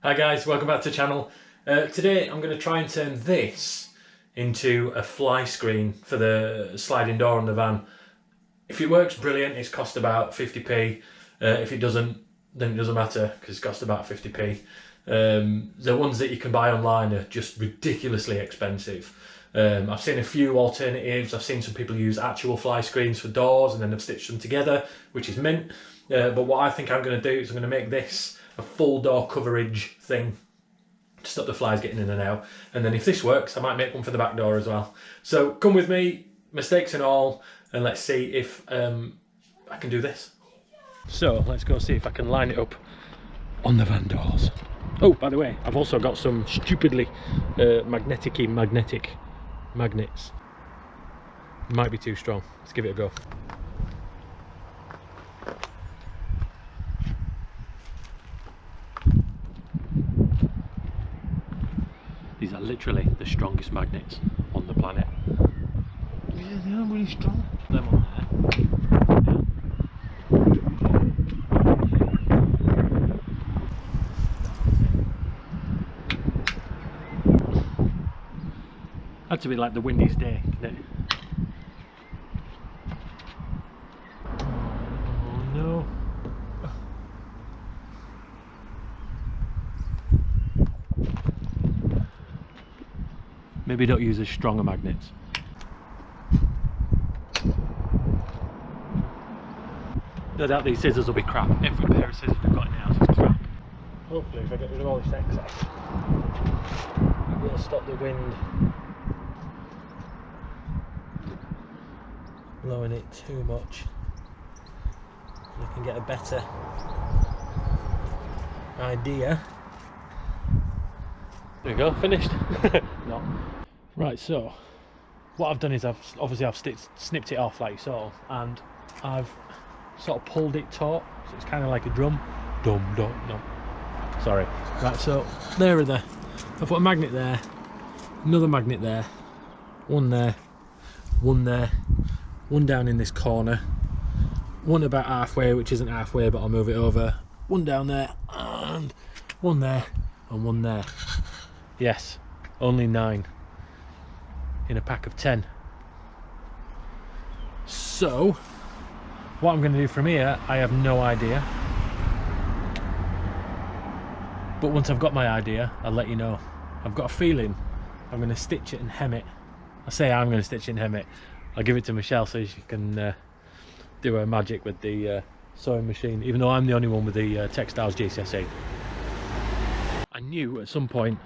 Hi guys, welcome back to the channel. Today I'm going to try and turn this into a fly screen for the sliding door on the van. If it works, brilliant. It's cost about 50p. If it doesn't, then it doesn't matter because it's cost about 50p. The ones that you can buy online are just ridiculously expensive. I've seen a few alternatives. I've seen some people use actual fly screens for doors and then they've stitched them together, which is mint. But what I think I'm going to do is I'm going to make this a full door coverage thing to stop the flies getting in and out. And then if this works, I might make one for the back door as well. So come with me, mistakes and all, and let's see if I can do this. So let's go see if I can line it up on the van doors. Oh, by the way, I've also got some stupidly magnetic magnets. Might be too strong. Let's give it a go. These are literally the strongest magnets on the planet. Yeah, they are really strong. Them on there. Had to be like the windiest day, didn't it? Oh no. Maybe don't use as stronger magnets. No doubt these scissors will be crap. Every pair of scissors we've got in the house is crap. Hopefully if I get rid of all this excess, it will stop the wind blowing it too much. I can get a better idea. There we go, finished. No. Right, so what I've done is I've snipped it off like you saw, and I've sort of pulled it taut, so it's kind of like a drum. Dum. Sorry. Right, so there are I've put a magnet there, another magnet there, one there, one there, one down in this corner, one about halfway, which isn't halfway, but I'll move it over, one down there, and one there, and one there. Yes, only 9 in a pack of 10. So what I'm going to do from here, I have no idea, but once I've got my idea, I'll let you know. I've got a feeling I'm going to stitch it and hem it. I say I'm going to stitch it and hem it. I'll give it to Michelle so she can do her magic with the sewing machine, even though I'm the only one with the Textiles GCSE. I knew at some point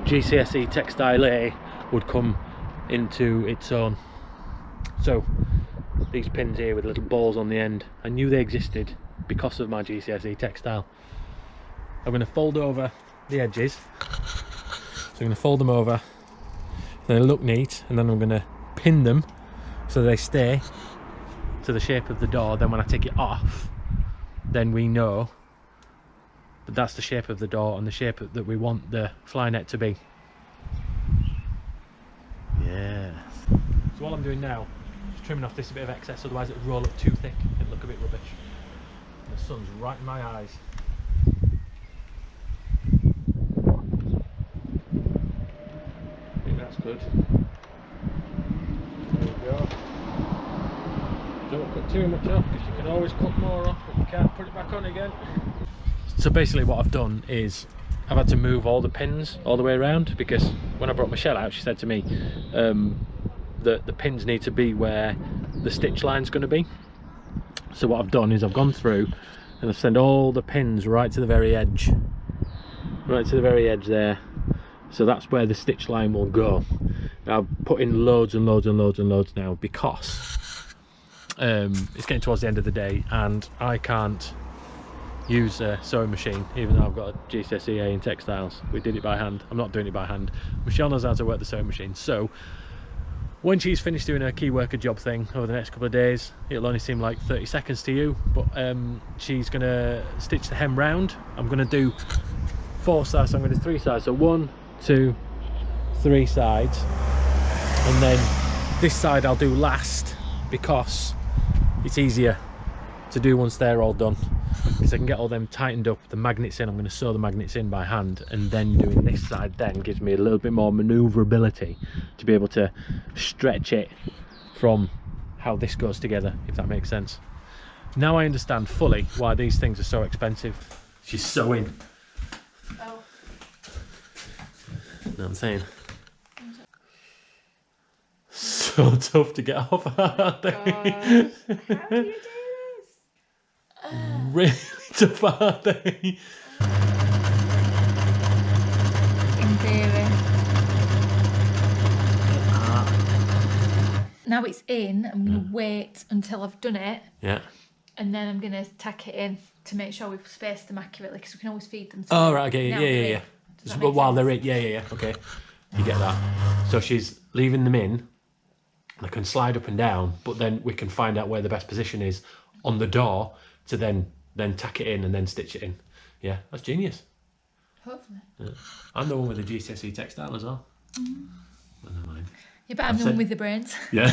GCSE Textile A would come into its own. So these pins here with little balls on the end, I knew they existed because of my GCSE Textile. I'm going to fold over the edges, so I'm going to fold them over, then they look neat, and then I'm going to pin them so they stay to the shape of the door. Then when I take it off, then we know that that's the shape of the door and the shape that we want the fly net to be. Yeah. So what I'm doing now is trimming off this bit of excess, otherwise it would roll up too thick and look a bit rubbish. And the sun's right in my eyes. I think that's good. There we go. Don't cut too much off because you can always cut more off, but you can't put it back on again. So basically what I've done is I've had to move all the pins all the way around, because when I brought Michelle out, she said to me that the pins need to be where the stitch line's going to be. So what I've done is I've gone through and I've sent all the pins right to the very edge, there. So that's where the stitch line will go. Now I've put in loads and loads now because it's getting towards the end of the day and I can't use a sewing machine, even though I've got a GCSE A in textiles. We did it by hand. I'm not doing it by hand. Michelle knows how to work the sewing machine, so when she's finished doing her key worker job thing over the next couple of days, it'll only seem like 30 seconds to you, but she's gonna stitch the hem round. I'm gonna do 4 sides, so I'm gonna do 3 sides, so 1, 2, 3 sides, and then this side I'll do last because it's easier to do once they're all done. because I can get all them tightened up, the magnets in. I'm going to sew the magnets in by hand, and then doing this side then gives me a little bit more manoeuvrability to be able to stretch it from how this goes together, if that makes sense. Now I understand fully why these things are so expensive. She's sewing. Oh. You know what I'm saying? So tough to get off, aren't they? How do you do this? Really tough, aren't they? In theory. Now it's in, I'm going to wait until I've done it, Yeah. and then I'm going to tack it in to make sure we've spaced them accurately, because we can always feed them. Oh, right, okay, Now yeah. Does that make While sense? they're in, yeah, okay. You get that. So she's leaving them in. They can slide up and down, but then we can find out where the best position is on the door to then tack it in and then stitch it in. Yeah, that's genius. Hopefully. Yeah. I'm the one with the GCSE textile as well. Well, never mind. Yeah, but I'm the one with the brains. Yeah.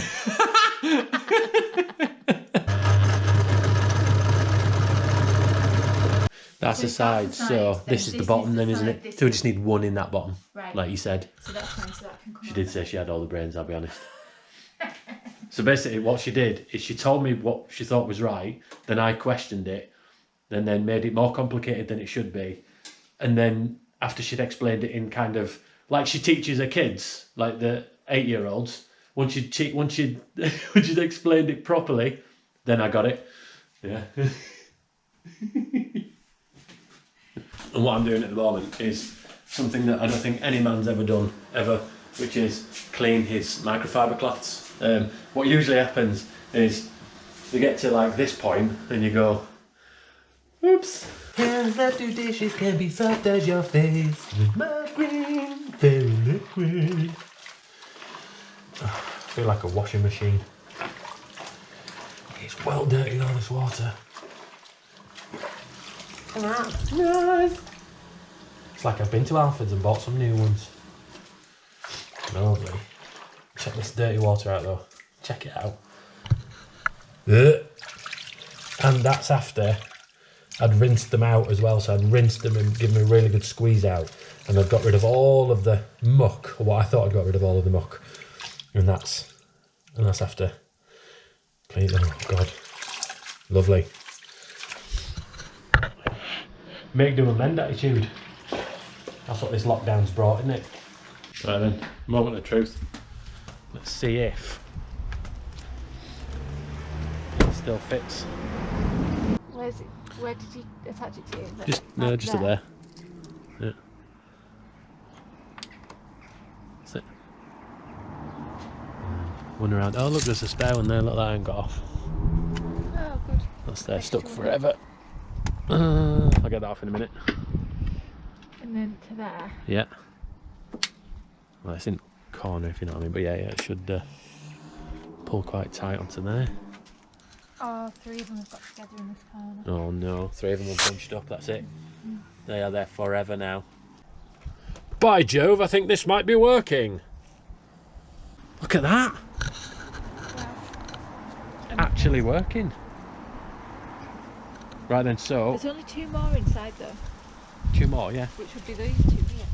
That's the side, so this is the bottom then, isn't it? So we just need one in that bottom, Right. like you said. So that's fine, so that can come She did say she had all the brains, I'll be honest. So basically what she did is she told me what she thought was right, then I questioned it, and then made it more complicated than it should be. And then after she'd explained it in kind of, like she teaches her kids, like the 8-year-olds, once she'd explained it properly, then I got it. Yeah. And what I'm doing at the moment is something that I don't think any man's ever done, ever, which is clean his microfiber cloths. What usually happens is you get to like this point and you go, oops. Hands that do dishes can be soft as your face with my green fairy liquid. I feel like a washing machine. It's well dirty, all this water. Nice. It's like I've been to Alfred's and bought some new ones. Lovely. Check this dirty water out though. Check it out. And that's after I'd rinsed them out as well. So I'd rinsed them and given them a really good squeeze out. And I'd got rid of all of the muck, or what I thought I'd got rid of all of the muck. And that's after clean. Oh God. Lovely. Make do and mend attitude. That's what this lockdown's brought, isn't it? Right then, moment of truth. Let's see if it still fits. Where's it? Where did you attach it to? Just up there. Yeah. That's it. One around. Oh look, there's a spare one there. Look, that ain't got off. Oh, good. That's there, stuck forever. I'll get that off in a minute. And then to there. Yeah. Well, it's in the corner, if you know what I mean. But yeah, it should pull quite tight onto there. Oh, 3 of them have got together in this corner. Oh no, 3 of them are bunched up, that's it. They are there forever now. By Jove, I think this might be working. Look at that. Wow. Actually working. Right then, so There's only 2 more inside though, 2 more, yeah. which would be these 2 here.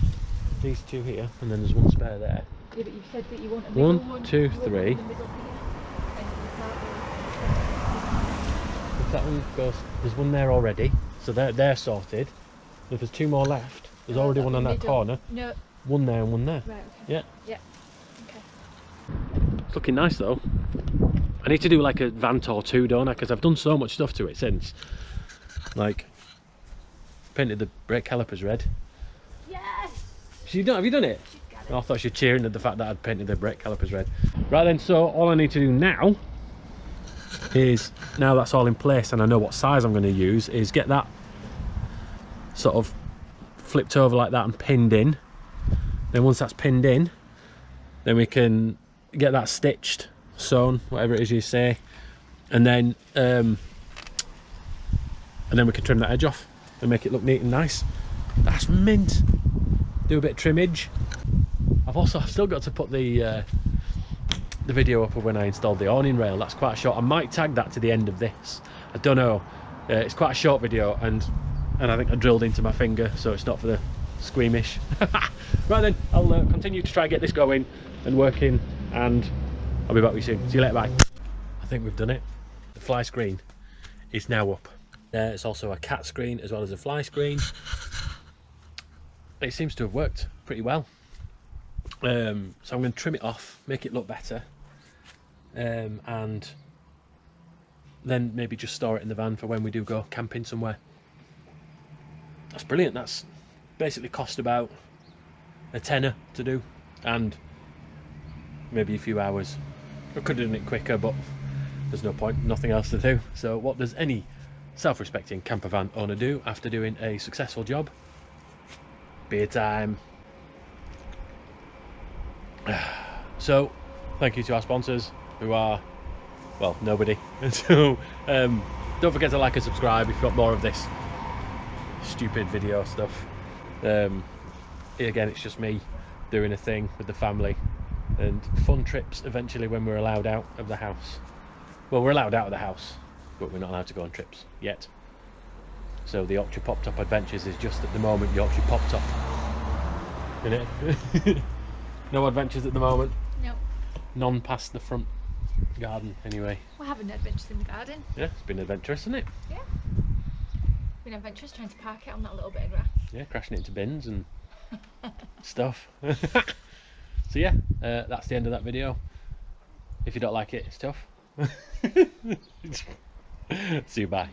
These 2 here, and then there's one spare there. Yeah, but you said that you want a One, middle one. 2, You want 3. one in the middle here, and you can't If that one goes, there's one there already, so they're sorted. If there's 2 more left, there's Oh, already that'd one be on that middle. corner. No, One there and one there. right, okay. Yeah. Yeah, okay. It's looking nice though. I need to do like a Vantor 2, don't I? Because I've done so much stuff to it since. Like, painted the brake calipers red. Yes! Have you done it? She's got it. I thought she was cheering at the fact that I'd painted the brake calipers red. Right then, so all I need to do now is, now that's all in place and I know what size I'm going to use, is get that sort of flipped over like that and pinned in. Then once that's pinned in, then we can get that stitched, sewn, whatever it is you say, and then we can trim that edge off and make it look neat and nice. That's mint. Do a bit of trimmage. I've still got to put the video up of when I installed the awning rail. That's quite short. I might tag that to the end of this. I don't know. It's quite a short video, and I think I drilled into my finger, so it's not for the squeamish. Right then, I'll continue to try and get this going and working, and I'll be back with you soon. See you later, bye. I think we've done it. The fly screen is now up. It's also a cat screen as well as a fly screen. It seems to have worked pretty well. So I'm going to trim it off, make it look better, and then maybe just store it in the van for when we do go camping somewhere. That's brilliant. That's basically cost about a tenner to do, and maybe a few hours. I could have done it quicker, but there's no point, nothing else to do. So what does any self-respecting camper van owner do after doing a successful job? Beer time. So thank you to our sponsors, who are, well, nobody. So don't forget to like and subscribe if you want more of this stupid video stuff. Again, it's just me doing a thing with the family, and fun trips eventually when we're allowed out of the house. Well, we're allowed out of the house, but we're not allowed to go on trips yet. So the Yorkshire Pop Top Adventures is just at the moment Yorkshire Pop Top. Isn't it? No adventures at the moment. No. None past the front garden anyway. We're having adventures in the garden. Yeah, it's been adventurous, isn't it? Yeah. Been adventurous trying to park it on that little bit of grass. Yeah, crashing it into bins and stuff. So yeah, that's the end of that video. If you don't like it, it's tough. See you, bye.